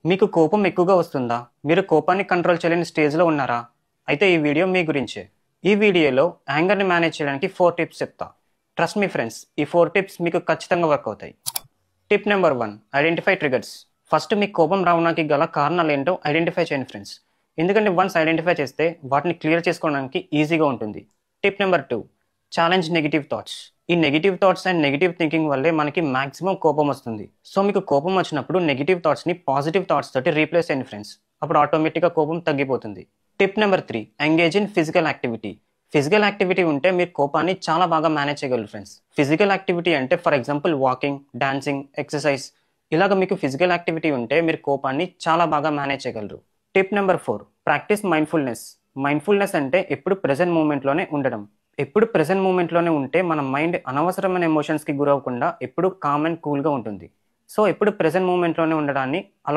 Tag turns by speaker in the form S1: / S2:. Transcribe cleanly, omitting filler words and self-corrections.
S1: మీకు కోపం ఎక్కువగా వస్తుందా? మీరు కోపాన్ని కంట్రోల్ చేయలేని స్టేజ్‌లో ఉన్నారా? అయితే ఈ వీడియో మీ గురించే. ఈ వీడియోలో యాంగర్‌ని మేనేజ్ చేయడానికి 4 టిప్స్ చెప్తా. ట్రస్ట్ మీ ఫ్రెండ్స్, ఈ 4 టిప్స్ మీకు ఖచ్చితంగా వర్క్ అవుతాయి. Tip number 1, identify triggers. ఫస్ట్ మీకు కోపం రావడానికి గల కారణాలేంటో ఐడెంటిఫై చేయండి ఫ్రెండ్స్. ఎందుకంటే వన్స్ ఐడెంటిఫై చేస్తే వాటిని క్లియర్ చేసుకోవడానికి ఈజీగా ఉంటుంది. Tip number 2, challenge negative thoughts. ఈ negative thoughts and negative thinking వల్లే మనకి మాక్సిమం కోపం వస్తుంది. సో మీకు కోపం వచ్చినప్పుడు నెగెటివ్ థాట్స్ని పాజిటివ్ థాట్స్ తోటి రీప్లేస్ చేయండి ఫ్రెండ్స్. అప్పుడు ఆటోమేటిక్గా కోపం తగ్గిపోతుంది. Tip number 3, engage in physical activity. Physical activity ఉంటే మీరు కోపాన్ని చాలా బాగా మేనేజ్ చేయగలరు ఫ్రెండ్స్. ఫిజికల్ యాక్టివిటీ అంటే for example walking, dancing, exercise. ఇలాగ మీకు ఫిజికల్ యాక్టివిటీ ఉంటే మీరు కోపాన్ని చాలా బాగా మేనేజ్ చేయగలరు. Tip number 4, practice mindfulness. Mindfulness అంటే ఎప్పుడు ప్రెజెంట్ మూమెంట్లోనే ఉండడం. ఎప్పుడు ప్రెజెంట్ మూమెంట్లోనే ఉంటే మన మైండ్ అనవసరమైన ఎమోషన్స్కి గురవకుండా ఎప్పుడు కామ్ అండ్ కూల్గా ఉంటుంది. సో ఎప్పుడు ప్రెజెంట్ మూమెంట్లోనే ఉండడాన్ని అలవాటు